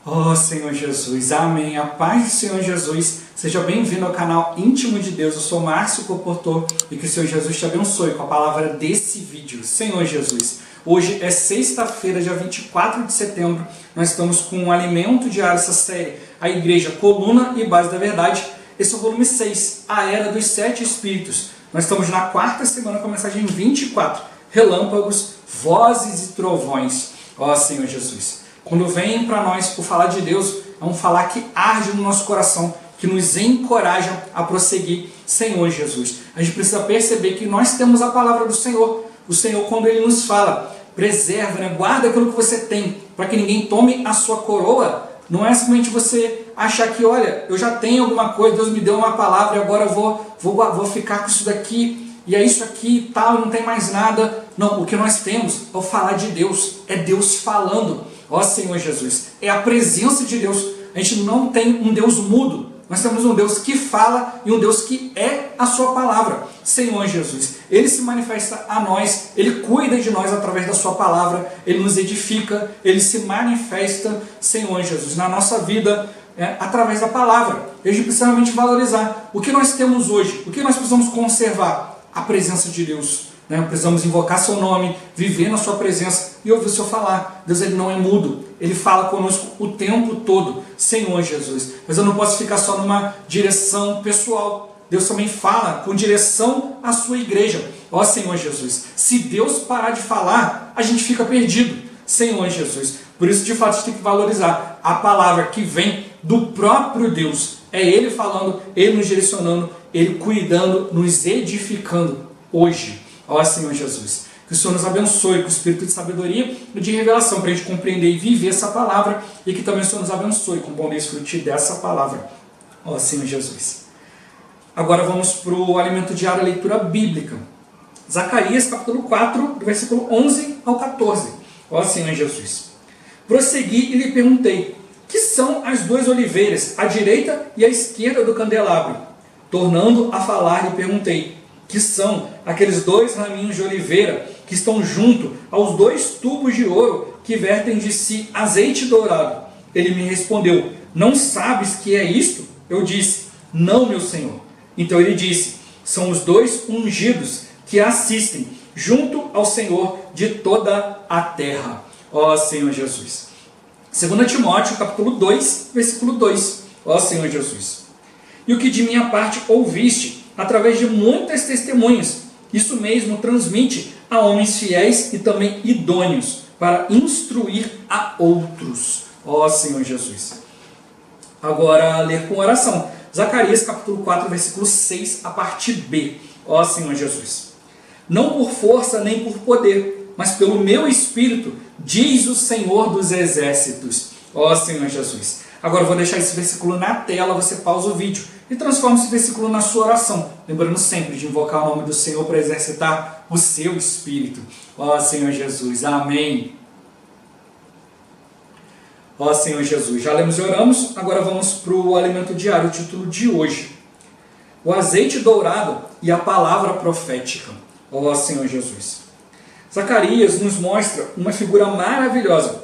Oh Senhor Jesus, amém. A paz do Senhor Jesus, seja bem-vindo ao canal Íntimo de Deus. Eu sou Márcio Comportor e que o Senhor Jesus te abençoe com a palavra desse vídeo. Senhor Jesus, hoje é sexta-feira, dia 24 de setembro. Nós estamos com um alimento diário, essa série, a Igreja, Coluna e Base da Verdade. Esse é o volume 6, a Era dos Sete Espíritos. Nós estamos na quarta semana com a mensagem 24, Relâmpagos, Vozes e Trovões. Ó Senhor Jesus, quando vem para nós por falar de Deus, é um falar que arde no nosso coração, que nos encoraja a prosseguir. Senhor Jesus, a gente precisa perceber que nós temos a palavra do Senhor. O Senhor, quando Ele nos fala, preserva, guarda aquilo que você tem, para que ninguém tome a sua coroa, não é simplesmente você achar que, olha, eu já tenho alguma coisa, Deus me deu uma palavra e agora eu vou ficar com isso daqui, e é isso aqui e tal, não tem mais nada. Não, o que nós temos é o falar de Deus, é Deus falando. Ó Senhor Jesus, é a presença de Deus. A gente não tem um Deus mudo, nós temos um Deus que fala e um Deus que é a sua palavra. Senhor Jesus, Ele se manifesta a nós, Ele cuida de nós através da sua palavra, Ele nos edifica, Ele se manifesta, Senhor Jesus, na nossa vida, através da palavra. E a gente precisa realmente valorizar o que nós temos hoje, o que nós precisamos conservar. A presença de Deus. Precisamos invocar seu nome, viver na sua presença e ouvir o Senhor falar. Deus, Ele não é mudo, Ele fala conosco o tempo todo. Senhor Jesus, mas eu não posso ficar só numa direção pessoal. Deus também fala com direção à sua igreja. Ó Senhor Jesus, se Deus parar de falar, a gente fica perdido. Senhor Jesus, por isso de fato a gente tem que valorizar a palavra que vem do próprio Deus. É Ele falando, Ele nos direcionando, Ele cuidando, nos edificando hoje. Ó Senhor Jesus, que o Senhor nos abençoe com o espírito de sabedoria e de revelação para a gente compreender e viver essa palavra, e que também o Senhor nos abençoe com o bom desfrute dessa palavra. Ó Senhor Jesus. Agora vamos para o alimento diário, a leitura bíblica. Zacarias capítulo 4, do versículo 11 ao 14. Ó Senhor Jesus. Prossegui e lhe perguntei, que são as duas oliveiras, a direita e a esquerda do candelabro? Tornando a falar, lhe perguntei, que são aqueles dois raminhos de oliveira que estão junto aos dois tubos de ouro que vertem de si azeite dourado? Ele me respondeu, não sabes que é isto? Eu disse, não, meu senhor. Então ele disse, são os dois ungidos que assistem junto ao Senhor de toda a terra. Ó Senhor Jesus. 2 Timóteo capítulo 2, versículo 2. Ó Senhor Jesus. E o que de minha parte ouviste, através de muitas testemunhas, isso mesmo transmite a homens fiéis e também idôneos, para instruir a outros. Ó Senhor Jesus. Agora, ler com oração. Zacarias capítulo 4, versículo 6, a parte B. Ó Senhor Jesus. Não por força nem por poder, mas pelo meu Espírito, diz o Senhor dos Exércitos. Ó Senhor Jesus. Agora eu vou deixar esse versículo na tela, você pausa o vídeo e transforma esse versículo na sua oração. Lembrando sempre de invocar o nome do Senhor para exercitar o seu Espírito. Ó Senhor Jesus, amém. Ó Senhor Jesus, já lemos e oramos, agora vamos para o alimento diário, o título de hoje. O azeite dourado e a palavra profética. Ó Senhor Jesus. Zacarias nos mostra uma figura maravilhosa.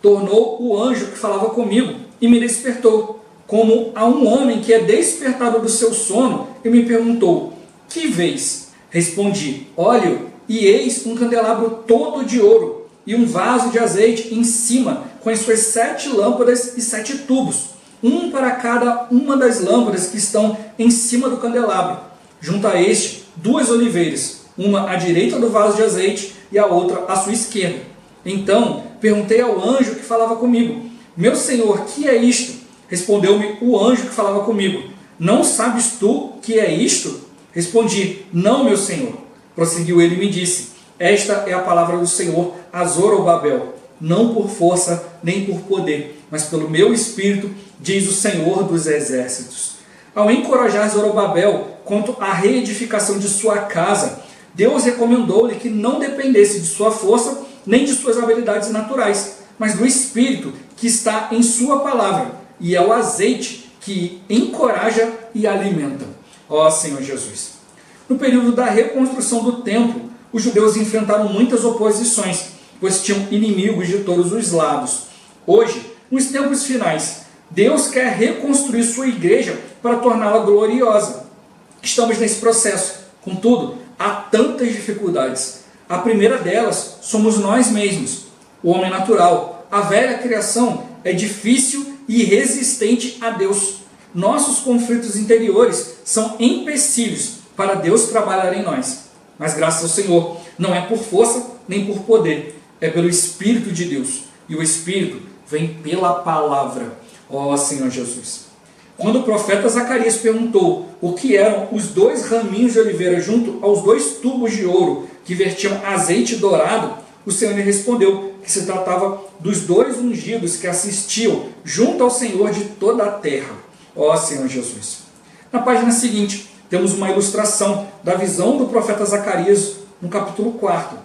Tornou o anjo que falava comigo e me despertou, como a um homem que é despertado do seu sono, e me perguntou, que vês? Respondi, olho, e eis um candelabro todo de ouro, e um vaso de azeite em cima, com as suas 7 lâmpadas e 7 tubos, um para cada uma das lâmpadas que estão em cima do candelabro. Junto a este, 2 oliveiras, uma à direita do vaso de azeite e a outra à sua esquerda. Então, perguntei ao anjo que falava comigo, meu senhor, que é isto? Respondeu-me o anjo que falava comigo, não sabes tu que é isto? Respondi, não, meu senhor. Prosseguiu ele e me disse, esta é a palavra do Senhor a Zorobabel, não por força nem por poder, mas pelo meu Espírito, diz o Senhor dos Exércitos. Ao encorajar Zorobabel quanto à reedificação de sua casa, Deus recomendou-lhe que não dependesse de sua força nem de suas habilidades naturais, mas do Espírito que está em sua palavra, e é o azeite que encoraja e alimenta. Ó Senhor Jesus. No período da reconstrução do templo, os judeus enfrentaram muitas oposições, pois tinham inimigos de todos os lados. Hoje, Nos tempos finais, Deus quer reconstruir sua igreja para torná-la gloriosa. Estamos nesse processo. Contudo, há tantas dificuldades. A primeira delas somos nós mesmos, o homem natural. A velha criação é difícil e resistente a Deus. Nossos conflitos interiores são empecilhos para Deus trabalhar em nós. Mas graças ao Senhor, não é por força nem por poder, é pelo Espírito de Deus. E o Espírito vem pela palavra. Ó Senhor Jesus. Quando o profeta Zacarias perguntou o que eram os 2 raminhos de oliveira junto aos 2 tubos de ouro que vertiam azeite dourado, o Senhor lhe respondeu que se tratava dos 2 ungidos que assistiam junto ao Senhor de toda a terra. Ó Senhor Jesus. Na página seguinte, temos uma ilustração da visão do profeta Zacarias no capítulo 4.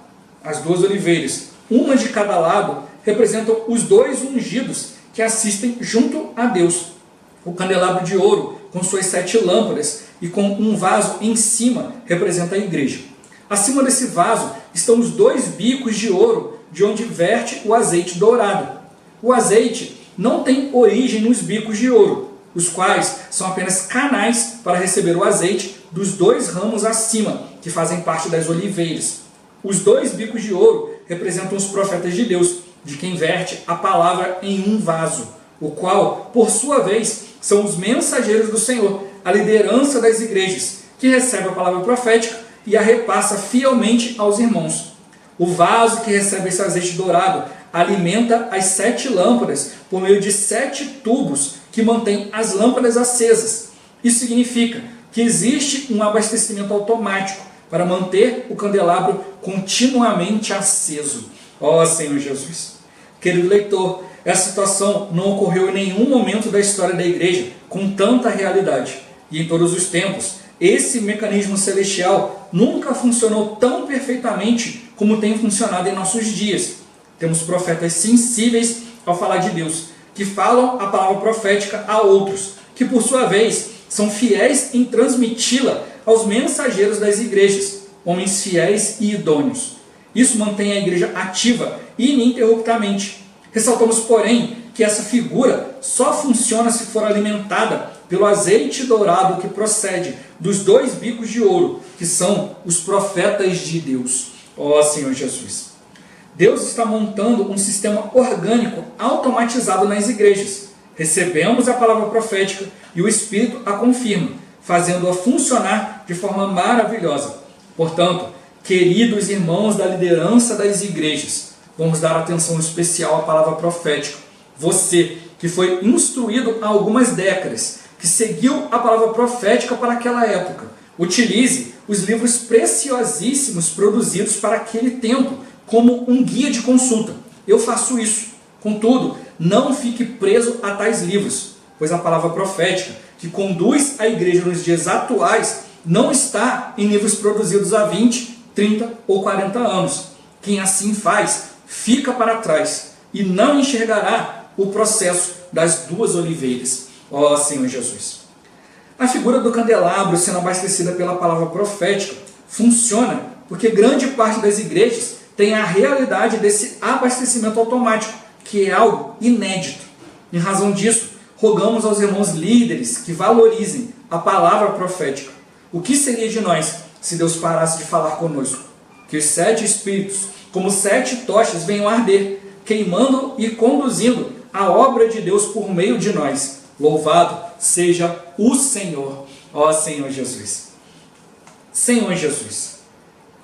As 2 oliveiras, uma de cada lado, representam os 2 ungidos que assistem junto a Deus. O candelabro de ouro, com suas 7 lâmpadas e com um vaso em cima, representa a igreja. Acima desse vaso estão os 2 bicos de ouro, de onde verte o azeite dourado. O azeite não tem origem nos bicos de ouro, os quais são apenas canais para receber o azeite dos 2 ramos acima, que fazem parte das oliveiras. Os 2 bicos de ouro representam os profetas de Deus, de quem verte a palavra em um vaso, o qual, por sua vez, são os mensageiros do Senhor, a liderança das igrejas, que recebe a palavra profética e a repassa fielmente aos irmãos. O vaso que recebe esse azeite dourado alimenta as 7 lâmpadas por meio de 7 tubos que mantêm as lâmpadas acesas. Isso significa que existe um abastecimento automático para manter o candelabro continuamente aceso. Ó Senhor Jesus. Querido leitor, essa situação não ocorreu em nenhum momento da história da igreja com tanta realidade. E em todos os tempos, esse mecanismo celestial nunca funcionou tão perfeitamente como tem funcionado em nossos dias. Temos profetas sensíveis ao falar de Deus, que falam a palavra profética a outros, que por sua vez são fiéis em transmiti-la aos mensageiros das igrejas, homens fiéis e idôneos. Isso mantém a igreja ativa ininterruptamente. Ressaltamos, porém, que essa figura só funciona se for alimentada pelo azeite dourado que procede dos 2 bicos de ouro, que são os profetas de Deus. Ó Senhor Jesus. Deus está montando um sistema orgânico automatizado nas igrejas. Recebemos a palavra profética e o Espírito a confirma, fazendo-a funcionar de forma maravilhosa. Portanto, queridos irmãos da liderança das igrejas, vamos dar atenção especial à palavra profética. Você, que foi instruído há algumas décadas, que seguiu a palavra profética para aquela época, utilize os livros preciosíssimos produzidos para aquele tempo como um guia de consulta. Eu faço isso. Contudo, não fique preso a tais livros, pois a palavra profética que conduz a igreja nos dias atuais não está em livros produzidos há 20, 30 ou 40 anos. Quem assim faz, fica para trás e não enxergará o processo das 2 oliveiras. Ó Senhor Jesus. A figura do candelabro sendo abastecida pela palavra profética funciona porque grande parte das igrejas tem a realidade desse abastecimento automático, que é algo inédito. Em razão disso, rogamos aos irmãos líderes que valorizem a palavra profética. O que seria de nós se Deus parasse de falar conosco? Que os 7 espíritos, como 7 tochas, venham arder, queimando e conduzindo a obra de Deus por meio de nós. Louvado seja o Senhor. Ó Senhor Jesus. Senhor Jesus.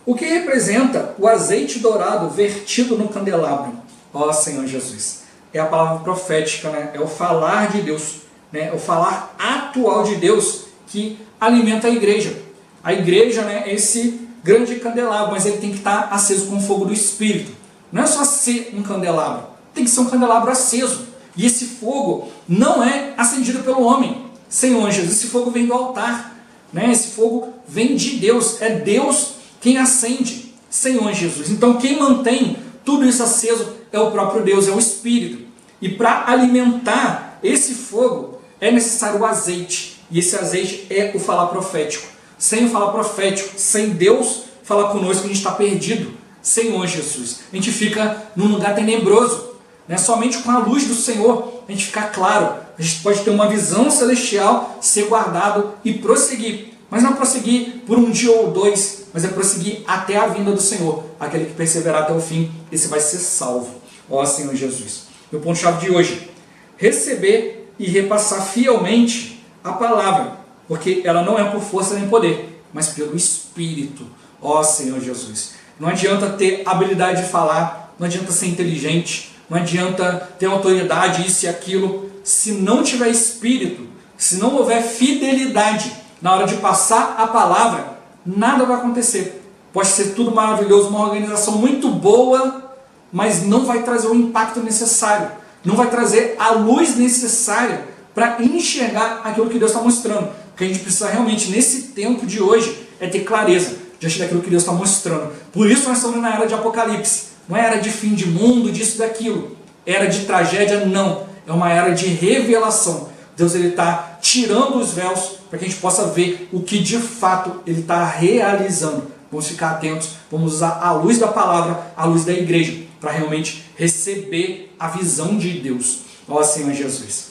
O que representa o azeite dourado vertido no candelabro? Ó Senhor Jesus. É a palavra profética, né? É o falar de Deus, né? É o falar atual de Deus que alimenta a igreja. A igreja, né, é esse grande candelabro, mas ele tem que estar aceso com o fogo do Espírito. Não é só ser um candelabro, tem que ser um candelabro aceso. E esse fogo não é acendido pelo homem. Senhor Jesus, esse fogo vem do altar, né? Esse fogo vem de Deus, é Deus quem acende. Senhor Jesus. Então quem mantém tudo isso aceso é o próprio Deus, é o Espírito. E para alimentar esse fogo é necessário o azeite. E esse azeite é o falar profético. Sem o falar profético, sem Deus falar conosco, a gente está perdido. Senhor Jesus. A gente fica num lugar tenebroso. né? Somente com a luz do Senhor a gente ficar claro. A gente pode ter uma visão celestial, ser guardado e prosseguir. Mas não prosseguir por um dia ou dois, mas é prosseguir até a vinda do Senhor. Aquele que perseverar até o fim, esse vai ser salvo. Ó Senhor Jesus. Meu ponto-chave de hoje: receber e repassar fielmente a palavra, porque ela não é por força nem poder, mas pelo Espírito. Ó Senhor Jesus. Não adianta ter habilidade de falar, não adianta ser inteligente, não adianta ter autoridade, isso e aquilo, se não tiver Espírito, se não houver fidelidade na hora de passar a palavra, nada vai acontecer. Pode ser tudo maravilhoso, uma organização muito boa, mas não vai trazer o impacto necessário, não vai trazer a luz necessária para enxergar aquilo que Deus está mostrando. O que a gente precisa realmente, nesse tempo de hoje, é ter clareza diante daquilo que Deus está mostrando. Por isso nós estamos na era de Apocalipse. Não é era de fim de mundo, disso, daquilo. Era de tragédia, não. É uma era de revelação. Deus está tirando os véus para que a gente possa ver o que de fato Ele está realizando. Vamos ficar atentos, vamos usar a luz da palavra, a luz da igreja, para realmente receber a visão de Deus. Ó Senhor Jesus.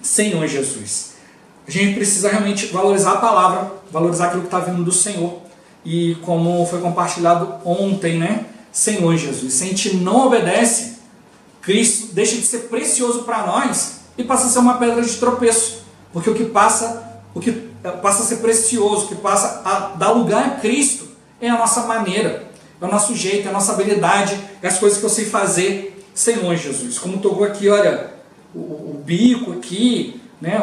Senhor Jesus. A gente precisa realmente valorizar a palavra, valorizar aquilo que está vindo do Senhor. E como foi compartilhado ontem, né? Senhor Jesus, se a gente não obedece, Cristo deixa de ser precioso para nós e passa a ser uma pedra de tropeço. Porque o que passa a ser precioso, o que passa a dar lugar a Cristo, é a nossa maneira, é o nosso jeito, é a nossa habilidade, é as coisas que eu sei fazer. Senhor Jesus, como tocou aqui, olha, o bico aqui, né,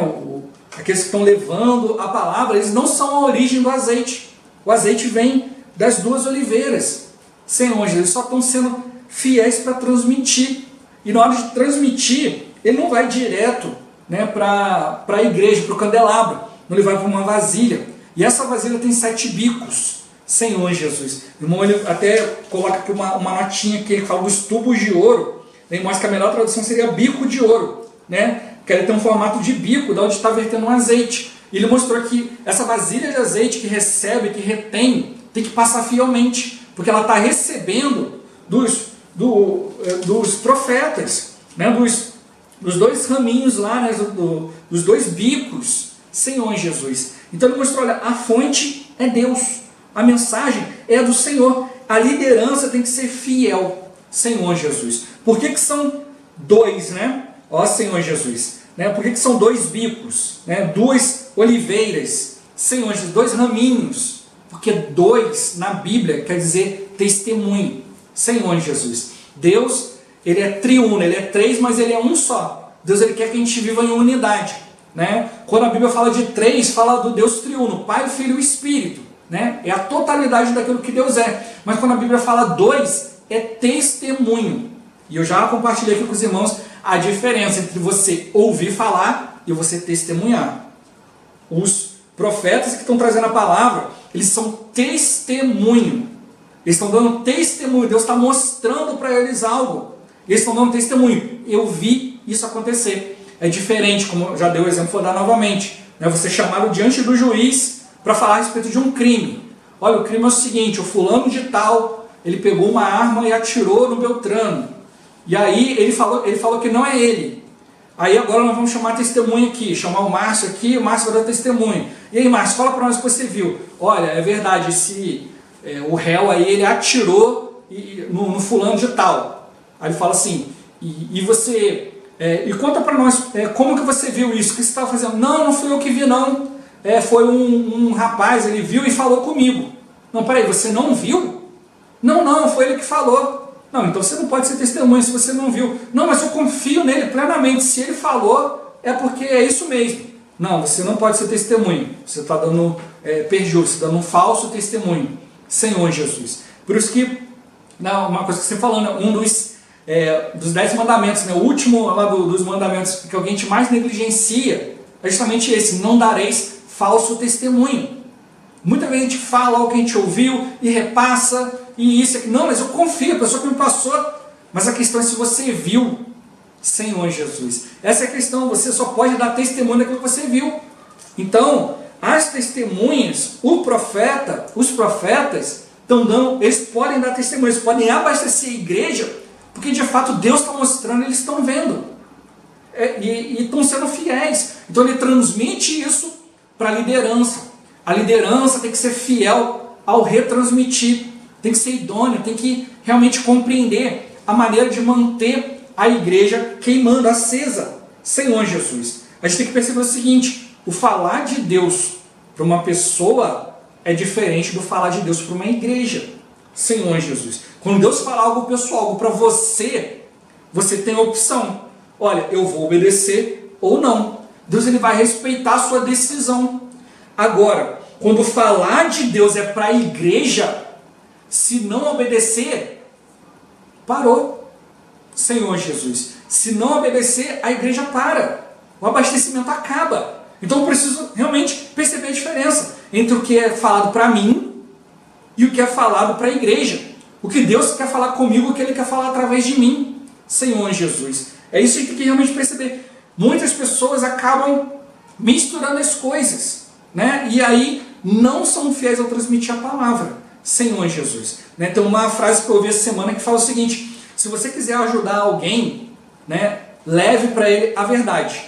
aqueles que estão levando a palavra, eles não são a origem do azeite. O azeite vem das duas oliveiras. Senhor Jesus, eles só estão sendo fiéis para transmitir. E na hora de transmitir, ele não vai direto, né, para a igreja, para o candelabro. Ele vai para uma vasilha. E essa vasilha tem 7 bicos. Senhor Jesus. O irmão, ele até coloca aqui uma notinha que ele fala dos tubos de ouro. Ele mostra que a melhor tradução seria bico de ouro, né? Que ele tem um formato de bico, da onde está vertendo um azeite. E ele mostrou que essa vasilha de azeite que recebe, que retém, tem que passar fielmente, porque ela está recebendo dos profetas, né? dos 2 raminhos lá, né? dos 2 bicos, Senhor Jesus. Então ele mostrou, olha, a fonte é Deus, a mensagem é do Senhor, a liderança tem que ser fiel, Senhor Jesus. Por que são 2, né? Ó Senhor Jesus, né? Por que são 2 bicos, né? 2 oliveiras, Senhor Jesus, 2 raminhos? Porque 2 na Bíblia quer dizer testemunho, Senhor Jesus. Deus, ele é triuno, ele é 3, mas ele é um só. Deus, ele quer que a gente viva em unidade, né? Quando a Bíblia fala de 3, fala do Deus triuno, Pai, Filho e Espírito, né? É a totalidade daquilo que Deus é. Mas quando a Bíblia fala 2, é testemunho. E eu já compartilhei aqui com os irmãos a diferença entre você ouvir falar e você testemunhar. Os profetas que estão trazendo a palavra, eles são testemunho. Eles estão dando testemunho. Deus está mostrando para eles algo. Eles estão dando testemunho. Eu vi isso acontecer. É diferente, como já dei o exemplo, vou dar novamente. Você chamado diante do juiz para falar a respeito de um crime. Olha, o crime é o seguinte: o fulano de tal, ele pegou uma arma e atirou no Beltrano. E aí ele falou que não é ele. Aí agora nós vamos chamar testemunha aqui, chamar o Márcio aqui, o Márcio vai dar testemunho. E aí, Márcio, fala para nós o que você viu. Olha, é verdade, o réu aí, ele atirou no fulano de tal. Aí ele fala assim, e você, e conta para nós, como que você viu isso? O que você estava fazendo? Não fui eu que vi, não. Foi um rapaz, ele viu e falou comigo. Não, peraí, você não viu? Não, foi ele que falou. Não, então você não pode ser testemunha se você não viu. Não, mas eu confio nele plenamente. Se ele falou, é porque é isso mesmo. Não, você não pode ser testemunha. Você está dando perjúrio, você está dando um falso testemunho. Senhor Jesus. Por isso que, uma coisa que você falou, né, um dos 10 mandamentos, né, o último lá dos mandamentos que alguém te mais negligencia, é justamente esse: não dareis falso testemunho. Muita vez a gente fala o que a gente ouviu e repassa, e isso aqui. Não, mas eu confio, a pessoa que me passou. Mas a questão é se você viu, Senhor Jesus. Essa é a questão, você só pode dar testemunho daquilo que você viu. Então, as testemunhas, os profetas, estão dando, eles podem dar testemunho, eles podem abastecer a igreja Porque de fato Deus está mostrando, eles estão vendo. E estão sendo fiéis. Então ele transmite isso para a liderança. A liderança tem que ser fiel ao retransmitir. Tem que ser idôneo, tem que realmente compreender a maneira de manter a igreja queimando, acesa. Senhor Jesus. A gente tem que perceber o seguinte: o falar de Deus para uma pessoa é diferente do falar de Deus para uma igreja. Senhor Jesus. Quando Deus fala algo pessoal, algo para você, você tem a opção. Olha, eu vou obedecer ou não. Deus ele vai respeitar a sua decisão. Agora, quando falar de Deus é para a igreja, se não obedecer, parou. Senhor Jesus. Se não obedecer, a igreja para. O abastecimento acaba. Então eu preciso realmente perceber a diferença entre o que é falado para mim e o que é falado para a igreja. O que Deus quer falar comigo, o que Ele quer falar através de mim. Senhor Jesus. É isso que a gente tem que realmente perceber. Muitas pessoas acabam misturando as coisas, né? E aí não são fiéis ao transmitir a palavra. Senhor Jesus. Né? Tem uma frase que eu ouvi essa semana que fala o seguinte: se você quiser ajudar alguém, né, leve para ele a verdade.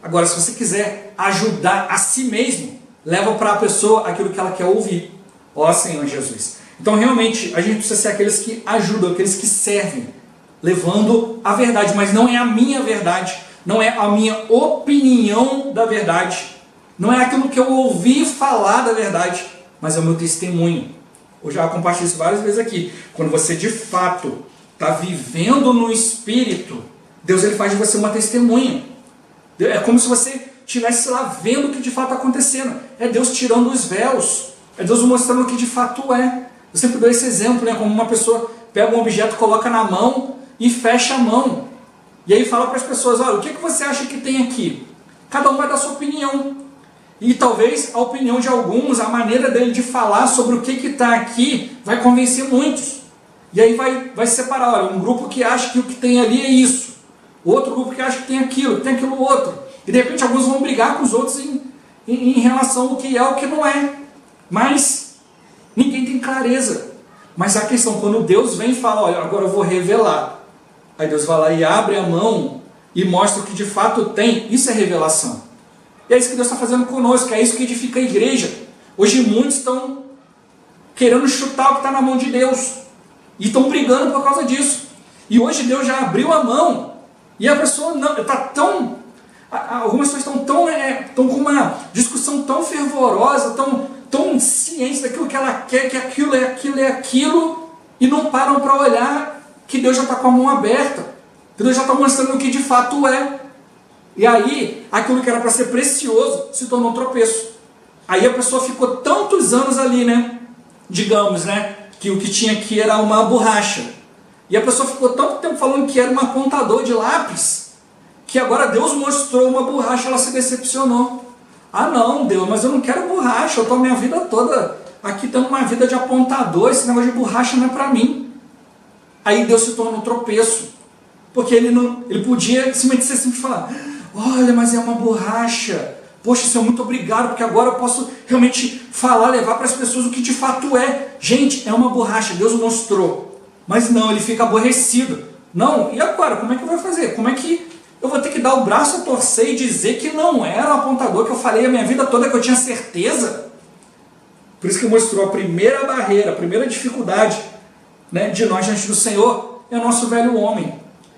Agora, se você quiser ajudar a si mesmo, leva para a pessoa aquilo que ela quer ouvir. Ó Senhor Jesus. Então realmente a gente precisa ser aqueles que ajudam, aqueles que servem, levando a verdade, mas não é a minha verdade, não é a minha opinião da verdade, não é aquilo que eu ouvi falar da verdade, mas é o meu testemunho. Eu já compartilhei isso várias vezes aqui. Quando você de fato está vivendo no Espírito, Deus ele faz de você uma testemunha. É como se você estivesse lá vendo o que de fato está acontecendo. É Deus tirando os véus, é Deus mostrando o que de fato é. Eu sempre dou esse exemplo, né? Como uma pessoa pega um objeto, coloca na mão e fecha a mão. E aí fala para as pessoas: olha, o que você acha que tem aqui? Cada um vai dar sua opinião. E talvez a opinião de alguns, a maneira dele de falar sobre o que está aqui, vai convencer muitos. E aí vai separar, olha, um grupo que acha que o que tem ali é isso. Outro grupo que acha que tem aquilo outro. E de repente alguns vão brigar com os outros em relação ao que é o que não é. Mas ninguém tem clareza. Mas a questão, quando Deus vem e fala: olha, agora eu vou revelar. Aí Deus vai lá e abre a mão e mostra o que de fato tem. Isso é revelação. E é isso que Deus está fazendo conosco, é isso que edifica a igreja. Hoje muitos estão querendo chutar o que está na mão de Deus. E estão brigando por causa disso. E hoje Deus já abriu a mão. E a pessoa não está tão... Algumas pessoas estão com uma discussão tão fervorosa, tão cientes daquilo que ela quer, que aquilo é aquilo, e não param para olhar que Deus já está com a mão aberta. Que Deus já está mostrando o que de fato é. E aí, aquilo que era para ser precioso se tornou um tropeço. Aí a pessoa ficou tantos anos ali, né? Digamos, né? Que o que tinha aqui era uma borracha. E a pessoa ficou tanto tempo falando que era um apontador de lápis, que agora Deus mostrou uma borracha, ela se decepcionou. Ah não, Deus, mas eu não quero borracha, eu estou a minha vida toda aqui tendo uma vida de apontador, esse negócio de borracha não é para mim. Aí Deus se tornou um tropeço, porque ele podia simplesmente ser simples e falar: olha, mas é uma borracha, poxa, Senhor, muito obrigado, porque agora eu posso realmente falar, levar para as pessoas o que de fato é. Gente, é uma borracha, Deus mostrou. Mas não, ele fica aborrecido. Não, e agora? Como é que eu vou fazer? Como é que eu vou ter que dar o braço a torcer e dizer que não era um apontador, que eu falei a minha vida toda que eu tinha certeza? Por isso que mostrou a primeira barreira, a primeira dificuldade, né, de nós diante do Senhor, é o nosso velho homem,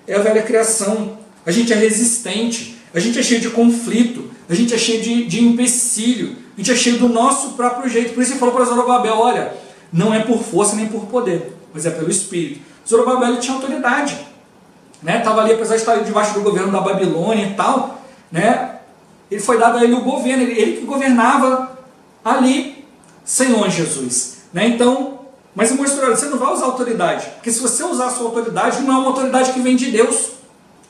é a velha criação. A gente é resistente, a gente é cheio de conflito, a gente é cheio de empecilho, a gente é cheio do nosso próprio jeito. Por isso ele falou para Zorobabel: olha, não é por força nem por poder, mas é pelo Espírito. Zorobabel ele tinha autoridade, né? Estava ali, apesar de estar debaixo do governo da Babilônia e tal, né? Ele foi dado a ele o governo, ele que governava ali, Senhor Jesus, né? Então, mas ele mostrou: você não vai usar autoridade, porque se você usar a sua autoridade, não é uma autoridade que vem de Deus.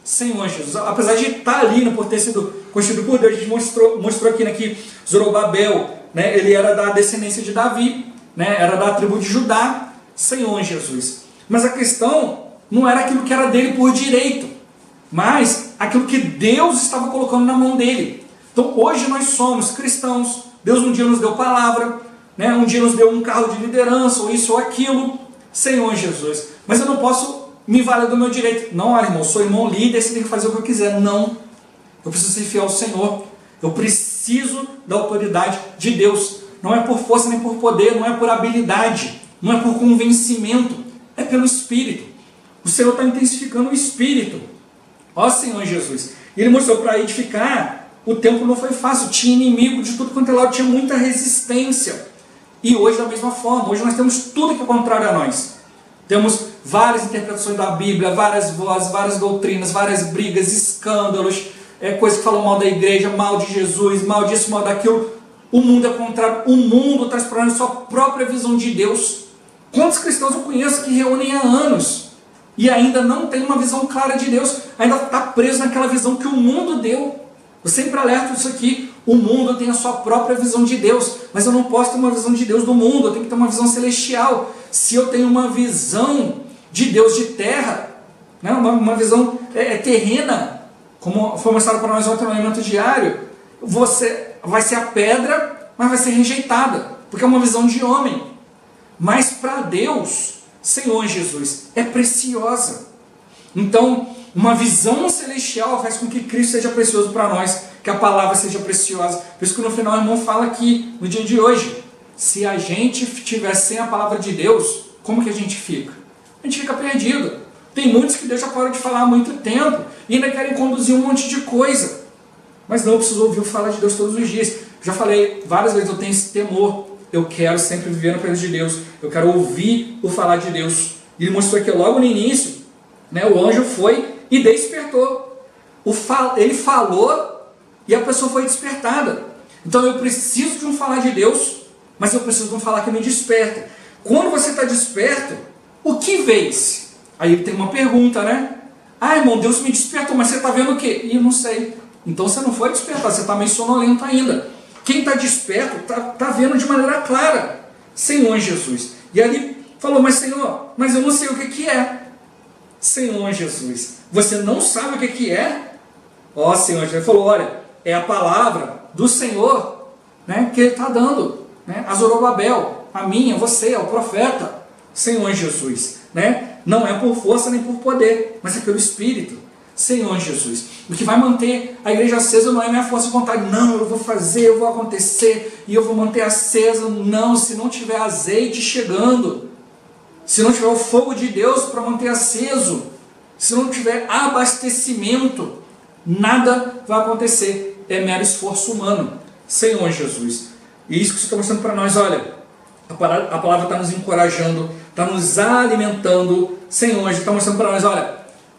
Senhor Jesus, apesar de estar ali, né, por ter sido constituído por Deus, a gente mostrou aqui, né, que Zorobabel, né, ele era da descendência de Davi, né, era da tribo de Judá. Senhor Jesus. Mas a questão não era aquilo que era dele por direito, mas aquilo que Deus estava colocando na mão dele. Então hoje nós somos cristãos, Deus um dia nos deu palavra, né? Um dia nos deu um cargo de liderança, ou isso ou aquilo, Senhor Jesus. Mas eu não posso me vale do meu direito. Não, olha, irmão, eu sou irmão líder, você tem que fazer o que eu quiser. Não. Eu preciso ser fiel ao Senhor. Eu preciso da autoridade de Deus. Não é por força nem por poder, não é por habilidade, não é por convencimento, é pelo Espírito. O Senhor está intensificando o Espírito. Ó Senhor Jesus. E Ele mostrou para edificar, o tempo não foi fácil, tinha inimigo de tudo quanto é lado, tinha muita resistência. E hoje da mesma forma, hoje nós temos tudo que é contrário a nós. Temos várias interpretações da Bíblia, várias vozes, várias doutrinas, várias brigas, escândalos, coisas que falam mal da igreja, mal de Jesus, mal disso, mal daquilo. O mundo é contrário, o mundo está explorando a sua própria visão de Deus. Quantos cristãos eu conheço que reúnem há anos e ainda não tem uma visão clara de Deus, ainda está preso naquela visão que o mundo deu? Eu sempre alerto isso aqui, o mundo tem a sua própria visão de Deus, mas eu não posso ter uma visão de Deus do mundo, eu tenho que ter uma visão celestial. Se eu tenho uma visão de Deus de terra, né, uma visão terrena, como foi mostrado para nós ontem no Alimento Diário, você vai ser a pedra, mas vai ser rejeitada, porque é uma visão de homem. Mas para Deus, Senhor Jesus, é preciosa. Então, uma visão celestial faz com que Cristo seja precioso para nós, que a palavra seja preciosa. Por isso que no final o irmão fala aqui, no dia de hoje, se a gente estiver sem a palavra de Deus, como que a gente fica? A gente fica perdido. Tem muitos que Deus já parou de falar há muito tempo e ainda querem conduzir um monte de coisa. Mas não, eu preciso ouvir falar de Deus todos os dias. Já falei várias vezes, eu tenho esse temor. Eu quero sempre viver na presença de Deus. Eu quero ouvir o falar de Deus. E ele mostrou aqui logo no início, né, o anjo foi e despertou. Ele falou e a pessoa foi despertada. Então eu preciso de um falar de Deus, mas eu preciso de um falar que me desperta. Quando você está desperto, o que vês? Aí tem uma pergunta, né? Ah, irmão, Deus me despertou, mas você está vendo o quê? E eu não sei. Então você não foi despertar, você está meio sonolento ainda. Quem está desperto está vendo de maneira clara. Senhor Jesus. E ali falou, mas Senhor, mas eu não sei o que é. Senhor Jesus, você não sabe o que é? Ó Senhor Jesus, ele falou, olha, é a palavra do Senhor, né, que Ele está dando, né, a Zorobabel, a mim, a você, ao profeta. Senhor Jesus, né, não é por força nem por poder, mas é pelo Espírito. Senhor Jesus, o que vai manter a igreja acesa não é minha força de vontade, não, eu vou fazer, eu vou acontecer, e eu vou manter acesa, não, se não tiver azeite chegando, se não tiver o fogo de Deus para manter aceso, se não tiver abastecimento, nada vai acontecer, é mero esforço humano. Senhor Jesus, e isso que você está mostrando para nós, olha, a palavra está nos encorajando, está nos alimentando. Senhor, Jesus está mostrando para nós, olha,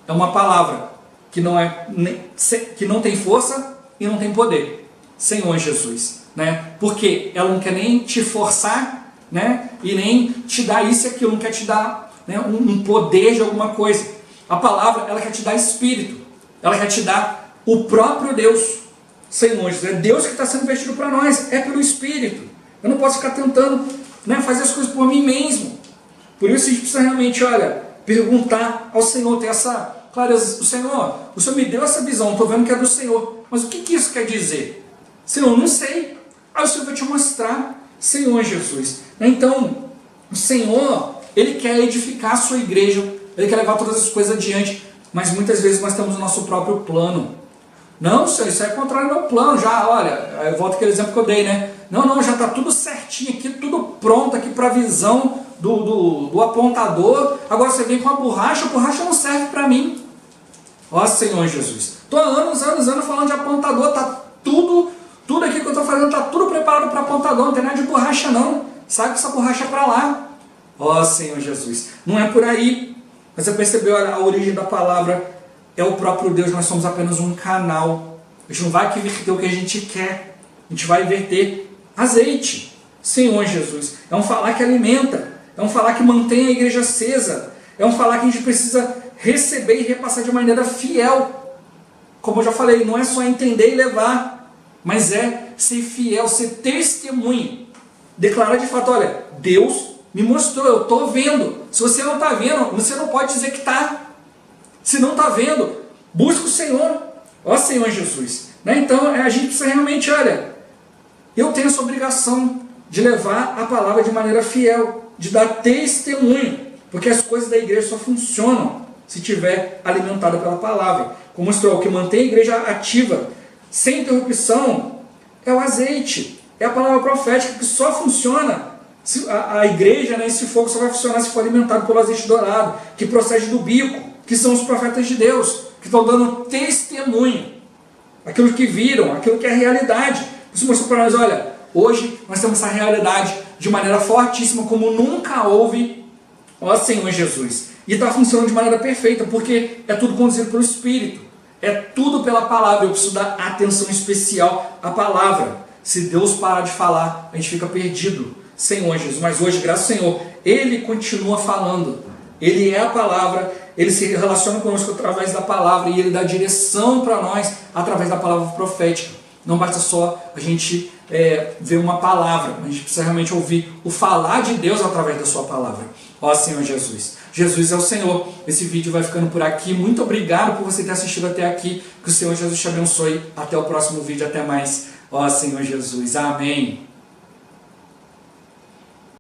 é uma palavra que não tem força e não tem poder. Senhor Jesus, né? Porque ela não quer nem te forçar, né? E nem te dar isso e aquilo, não quer te dar, né, um poder de alguma coisa. A palavra, ela quer te dar espírito, ela quer te dar o próprio Deus. Senhor Jesus, é Deus que está sendo vestido para nós, é pelo Espírito. Eu não posso ficar tentando, né, fazer as coisas por mim mesmo. Por isso a gente precisa realmente, olha, perguntar ao Senhor, ter essa clareza. O Senhor me deu essa visão, estou vendo que é do Senhor, mas o que isso quer dizer? Senhor, não sei. Aí o Senhor vai te mostrar. Senhor Jesus. Então, o Senhor, Ele quer edificar a sua igreja, Ele quer levar todas as coisas adiante, mas muitas vezes nós temos o nosso próprio plano. Não, Senhor, isso é contrário ao meu plano, já, olha, eu volto àquele exemplo que eu dei, né? Não, já está tudo certinho aqui, tudo pronto aqui para a visão do apontador, agora você vem com a borracha não serve para mim. Ó Senhor Jesus, estou há anos falando de apontador, está tudo aqui que eu estou fazendo, está tudo preparado para apontador, não tem nada de borracha não, sabe que essa borracha é para lá. Ó Senhor Jesus, não é por aí, mas você percebeu, olha, a origem da palavra é o próprio Deus, nós somos apenas um canal, a gente não vai verter o que a gente quer, a gente vai verter azeite. Senhor Jesus, é um falar que alimenta, é um falar que mantém a igreja acesa, é um falar que a gente precisa receber e repassar de maneira fiel. Como eu já falei, não é só entender e levar, mas é ser fiel, ser testemunho, declarar de fato, olha, Deus me mostrou, eu estou vendo. Se você não está vendo, você não pode dizer que está. Se não está vendo, busca o Senhor. Ó Senhor Jesus, né? Então a gente precisa realmente, olha, eu tenho essa obrigação de levar a palavra de maneira fiel, de dar testemunho, porque as coisas da igreja só funcionam se estiver alimentada pela palavra. Como mostrou, o que mantém a igreja ativa, sem interrupção, é o azeite. É a palavra profética que só funciona, a igreja, né, esse fogo só vai funcionar se for alimentado pelo azeite dourado, que procede do bico, que são os profetas de Deus, que estão dando testemunho. Aquilo que viram, aquilo que é a realidade. Isso mostrou para nós, olha, hoje nós temos essa realidade de maneira fortíssima, como nunca houve, ó Senhor Jesus. E está funcionando de maneira perfeita, porque é tudo conduzido pelo Espírito. É tudo pela palavra. Eu preciso dar atenção especial à palavra. Se Deus parar de falar, a gente fica perdido. Senhor Jesus. Mas hoje, graças ao Senhor, Ele continua falando. Ele é a palavra, Ele se relaciona conosco através da palavra e Ele dá direção para nós através da palavra profética. Não basta só a gente ver uma palavra, a gente precisa realmente ouvir o falar de Deus através da sua palavra. Ó Senhor Jesus. Jesus é o Senhor. Esse vídeo vai ficando por aqui. Muito obrigado por você ter assistido até aqui. Que o Senhor Jesus te abençoe. Até o próximo vídeo. Até mais. Ó Senhor Jesus. Amém.